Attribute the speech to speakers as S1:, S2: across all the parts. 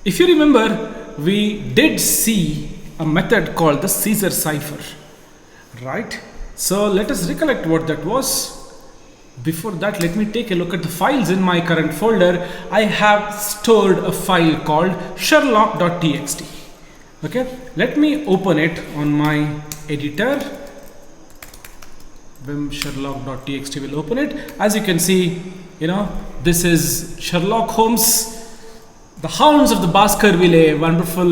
S1: If you remember, we did see a method called the Caesar cipher, right? So let us recollect what that was. Before that, let me take a look at the files in my current folder. I have stored a file called Sherlock.txt. Okay, let me open it on my editor. Vim Sherlock.txt will open it. As you can see, this is Sherlock Holmes, The Hounds of the Baskerville, a wonderful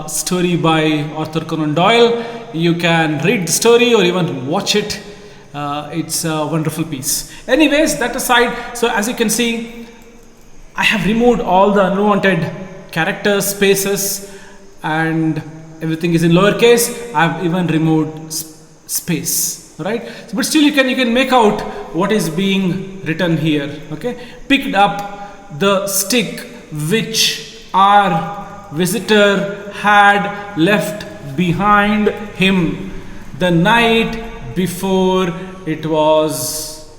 S1: story by Arthur Conan Doyle. You can read the story or even watch it. It's a wonderful piece. Anyways, that aside, so as you can see, I have removed all the unwanted characters, spaces, and everything is in lowercase. I have even removed space, right? But still, you can make out what is being written here. Okay, picked up the stick which our visitor had left behind him the night before. It was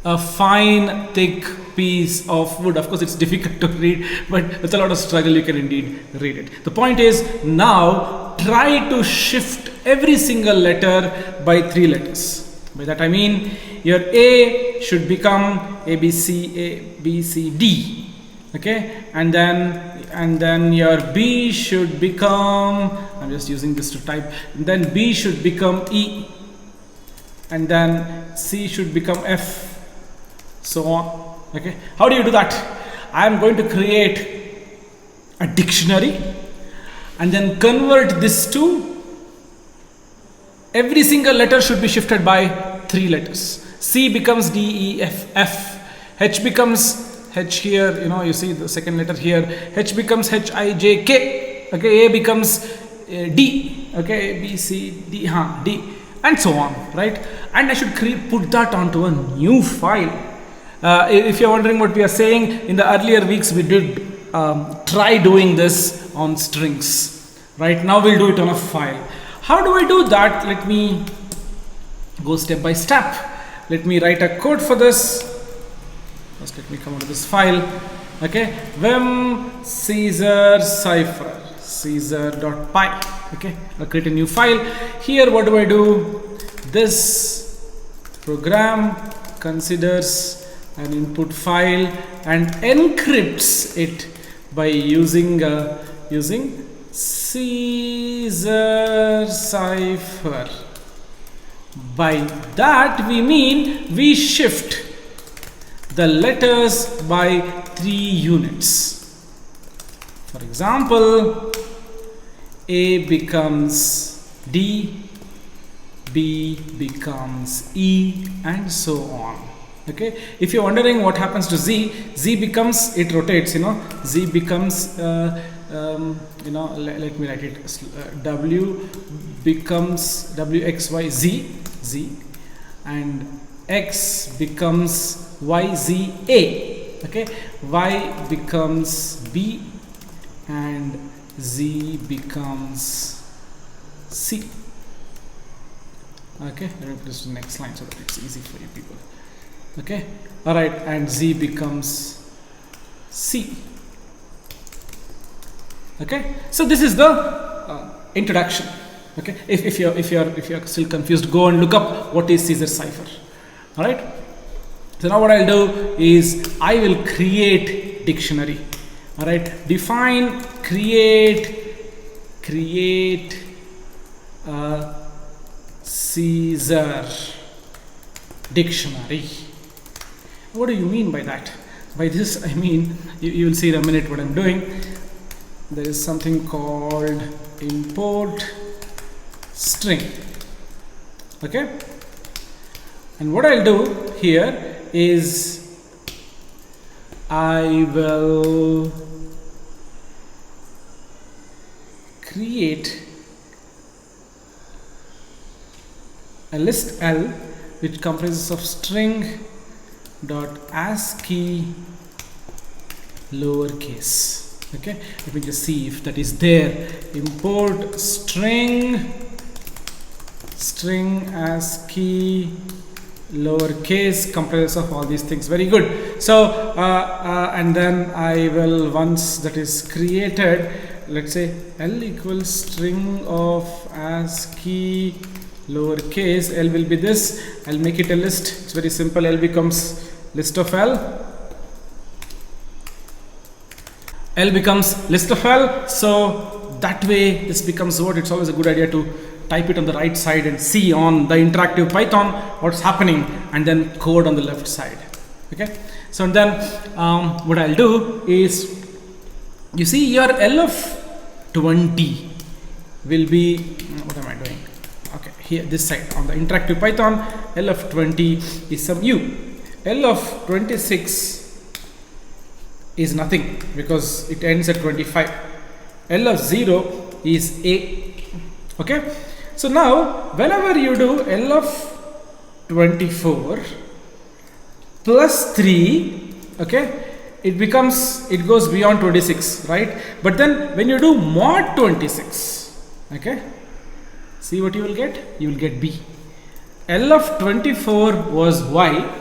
S1: a fine thick piece of wood. Of course, it's difficult to read, but with a lot of struggle you can indeed read it. The point is, now try to shift every single letter by 3 letters. By that I mean your A should become A B C D, okay, and then your B should become, I'm just using this to type, and then B should become E, and then C should become F, so on. Okay, how do you do that? I am going to create a dictionary and then convert this to, every single letter should be shifted by 3 letters. C becomes D, E, F. H becomes H here, you see the second letter here. H becomes H, I, J, K. Okay, A becomes D. Okay, B, C, D, D, and so on, right? And I should put that onto a new file. If you're wondering what we are saying, in the earlier weeks we did try doing this on strings. Right now we'll do it on a file. How do I do that? Let me go step by step. Let me write a code for this. First, let me come out of this file. Okay, Vim Caesar Cipher, Caesar.py. Okay, I'll create a new file. Here, what do I do? This program considers an input file and encrypts it by using Caesar cipher. By that we mean we shift the letters by 3 units. For example, A becomes D, B becomes E, and so on. Okay, if you're wondering what happens to Z becomes, it rotates, Z becomes let me write it, W becomes WXYZ, and X becomes YZA. Okay, Y becomes B and Z becomes C. Okay, let me put this to the next line so that it's easy for you people. Okay, all right, and Z becomes C. Okay, so this is the introduction. Okay, if you're still confused, go and look up what is Caesar cipher. All right. So now what I'll do is I will create dictionary. All right, define create Caesar dictionary. What do you mean by that? By this I mean, you will see in a minute what I'm doing. There is something called import string. Okay, and what I'll do here is I will create a list L which comprises of string dot ASCII lowercase. Okay, let me just see if that is there. Import string ASCII lowercase comprises of all these things. Very good. So and then I will, once that is created, let's say L equals string of ASCII lowercase. L will be this. I'll make it a list. It's very simple. L becomes list of L. L becomes list of L. So that way this becomes what? It's always a good idea to type it on the right side and see on the interactive Python what's happening, and then code on the left side. Okay. So then what I'll do is, you see your L of 20 will be, what am I doing? Okay, here this side on the interactive Python, L of 20 is some U. L of 26 is nothing because it ends at 25. L of 0 is A. Okay. So now whenever you do L of 24 plus 3, okay, it goes beyond 26, right? But then when you do mod 26, okay, see what you will get? You will get B. L of 24 was Y.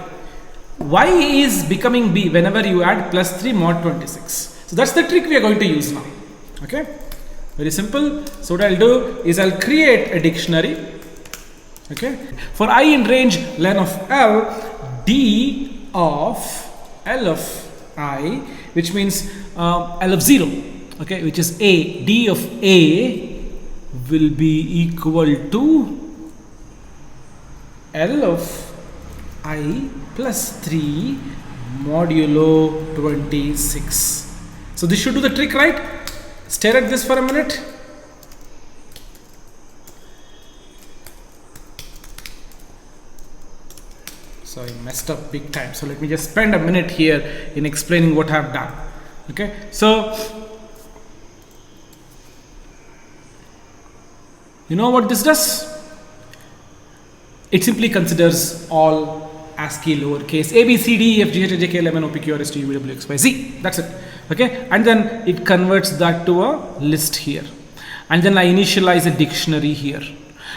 S1: Y is becoming B whenever you add plus 3 mod 26. So that's the trick we are going to use now. Okay, very simple. So what I'll do is I'll create a dictionary. Okay, for I in range len of L, D of L of I, which means L of 0, okay, which is A. D of A will be equal to L of I plus 3 modulo 26. So this should do the trick, right? Stare at this for a minute. So I messed up big time. So let me just spend a minute here in explaining what I have done. Okay. So you know what this does? It simply considers all ASCII lowercase A, B, C, D, E, F, G, H, I, J, K, L, M, N, O, P, Q, R, S, T, U, V, W, X, Y, Z. That's it. Okay. And then it converts that to a list here. And then I initialize a dictionary here.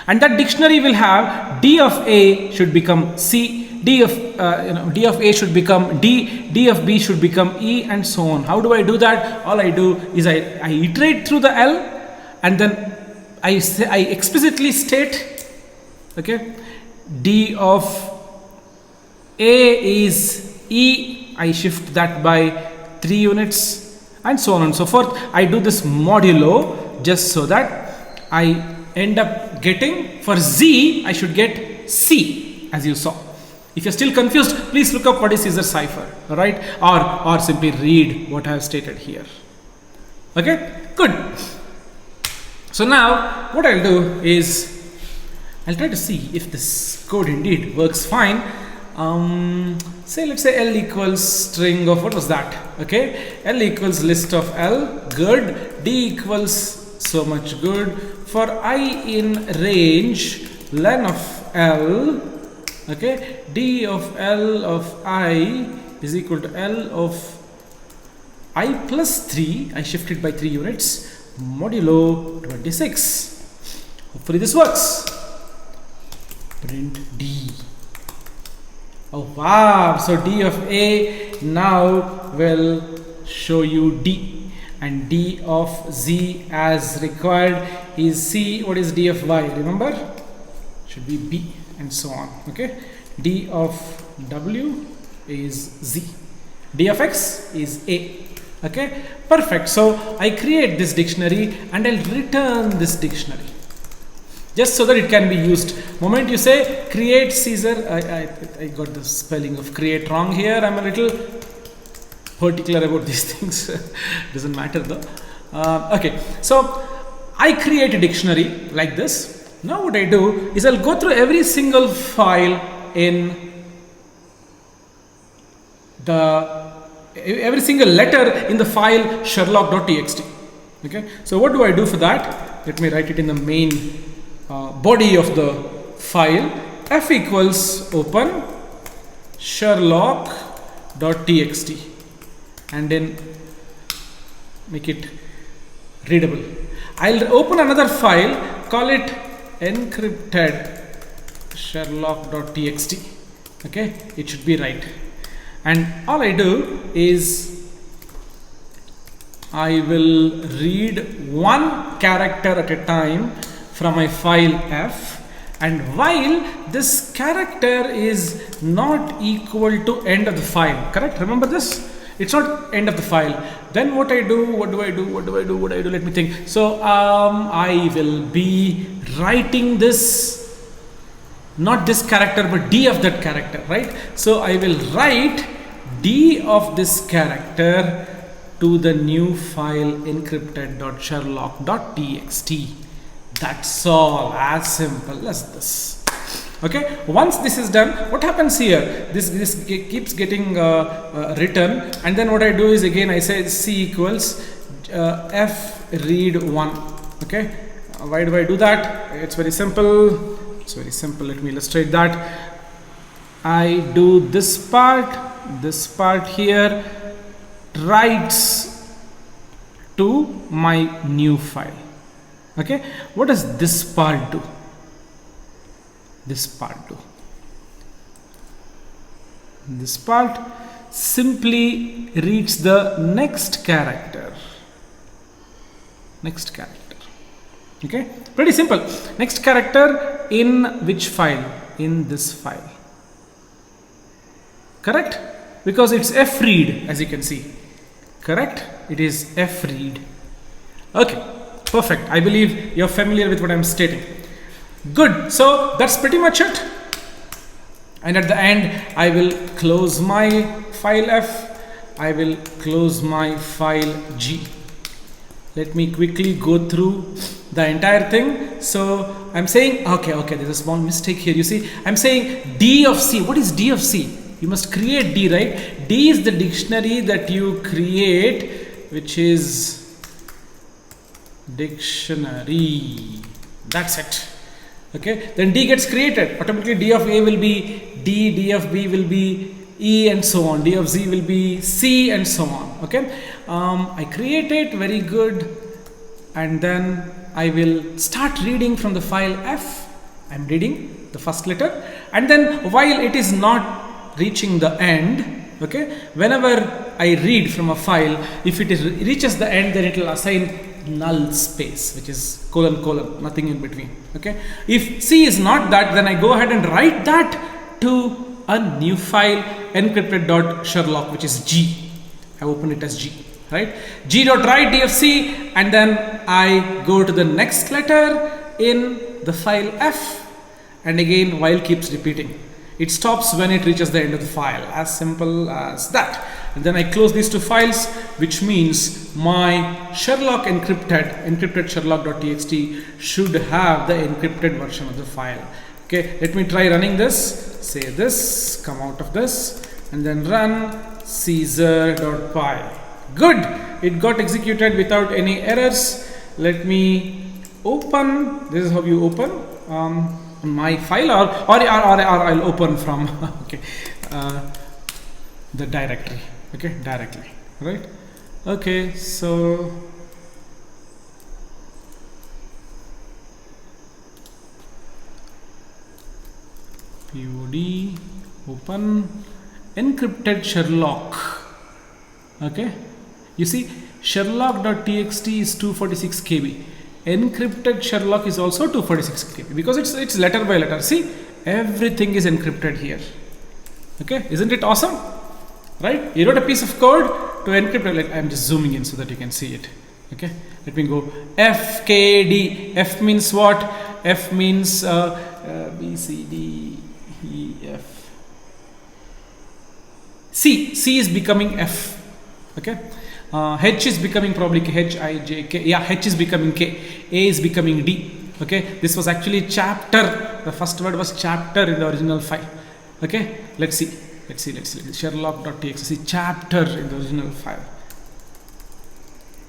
S1: And that dictionary will have D of A should become C, D of D of A should become D, D of B should become E, and so on. How do I do that? All I do is I iterate through the L, and then I explicitly state, okay, D of A is E, I shift that by 3 units, and so on and so forth. I do this modulo just so that I end up getting, for Z I should get C, as you saw. If you're still confused, please look up what is Caesar cipher, alright, or simply read what I have stated here. Okay, good. So now what I'll do is I'll try to see if this code indeed works fine. Say let's say L equals string of, what was that? Okay, L equals list of L, good. D equals so much, good. For I in range len of L, okay, D of L of I is equal to L of I plus 3, I shifted by 3 units, modulo 26. Hopefully this works. Print D. Oh wow, so D of A now will show you D, and D of Z as required is C. What is D of Y? Remember? Should be B, and so on. Okay, D of W is Z, D of X is A. Okay, perfect. So I create this dictionary and I'll return this dictionary just so that it can be used. Moment you say create Caesar, I got the spelling of create wrong here. I'm a little particular about these things. Doesn't matter though. Okay, so I create a dictionary like this. Now what I do is I'll go through every single file in every single letter in the file Sherlock.txt. Okay, so what do I do for that? Let me write it in the main body of the file. F equals open Sherlock.txt and then make it readable. I'll open another file, call it encrypted Sherlock.txt. Okay, it should be right. And all I do is I will read one character at a time from my file F, and while this character is not equal to end of the file, correct? Remember this? It's not end of the file. Then what I do, what do I do, let me think. So I will be writing this, not this character but D of that character, right? So I will write D of this character to the new file encrypted.sherlock.txt. That's all, as simple as this. Okay, once this is done, what happens here? This keeps getting written, and then what I do is again I say C equals F read 1. Okay, why do I do that? It's very simple. Let me illustrate that. I do this part here writes to my new file. Okay, what does this part do? This part simply reads the next character. Okay, pretty simple. Next character in which file? In this file. Correct? Because it's F read, as you can see. Correct? It is F read. Okay, perfect. I believe you're familiar with what I'm stating. Good. So that's pretty much it. And at the end, I will close my file F. I will close my file G. Let me quickly go through the entire thing. So I'm saying, okay, there's a small mistake here. You see, I'm saying D of C. What is D of C? You must create D, right? D is the dictionary that you create, which is dictionary. That's it. Okay, then D gets created. Automatically D of A will be D, D of B will be E, and so on. D of Z will be C, and so on. Okay, I create it, very good, and then I will start reading from the file F. I'm reading the first letter, and then while it is not reaching the end, okay, whenever I read from a file, if it reaches the end, then it will assign null space, which is colon, nothing in between. Okay, if C is not that, then I go ahead and write that to a new file encrypted.sherlock, which is G. I open it as G, right? G.write D of C, and then I go to the next letter in the file F, and again while keeps repeating. It stops when it reaches the end of the file, as simple as that. And then I close these two files, which means my Sherlock encrypted Sherlock.txt should have the encrypted version of the file. Okay, let me try running this. Say this, come out of this, and then run Caesar.py. Good, it got executed without any errors. Let me open. This is how you open my file, or I'll open from okay the directory. Okay, directly, right? Okay, so POD open encrypted Sherlock. Okay, you see Sherlock.txt is 246 KB. Encrypted Sherlock is also 246 KB because it's letter by letter. See, everything is encrypted here. Okay, isn't it awesome? Right? You wrote a piece of code to encrypt. Like, I'm just zooming in so that you can see it. Okay, let me go FKD. F means what? F means B, C, D, E, F. C is becoming F. Okay, H is becoming probably H, I, J, K. Yeah, H is becoming K. A is becoming D. Okay, this was actually chapter. The first word was chapter in the original file. Okay, let's see. Sherlock.txt. See, chapter in the original file.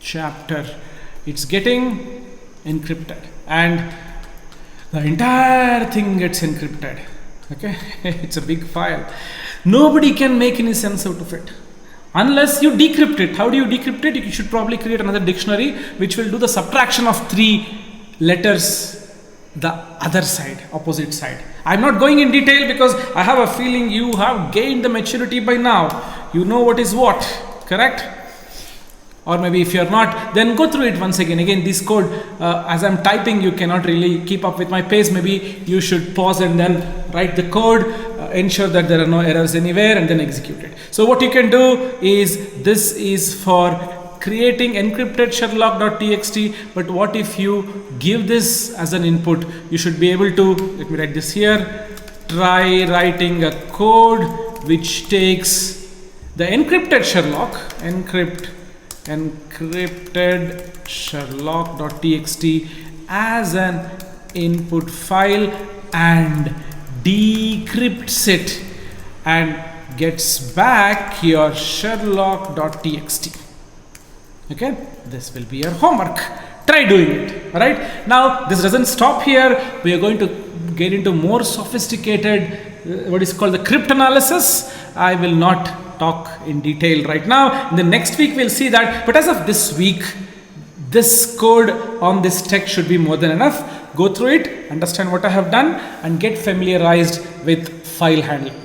S1: Chapter. It's getting encrypted, and the entire thing gets encrypted. Okay, it's a big file. Nobody can make any sense out of it unless you decrypt it. How do you decrypt it? You should probably create another dictionary which will do the subtraction of 3 letters the other side, opposite side. I'm not going in detail because I have a feeling you have gained the maturity by now. You know what is what, correct? Or maybe if you're not, then go through it once again. Again, this code, as I'm typing, you cannot really keep up with my pace. Maybe you should pause and then write the code, ensure that there are no errors anywhere, and then execute it. So what you can do is, this is for creating encrypted Sherlock.txt, but what if you give this as an input? You should be able to, let me write this here, try writing a code which takes the encrypted encrypted Sherlock.txt as an input file and decrypts it and gets back your Sherlock.txt. Okay, this will be your homework. Try doing it. All right. Now this doesn't stop here. We are going to get into more sophisticated, what is called the cryptanalysis. I will not talk in detail right now. In the next week we'll see that, but as of this week, this code on this text should be more than enough. Go through it, understand what I have done, and get familiarized with file handling.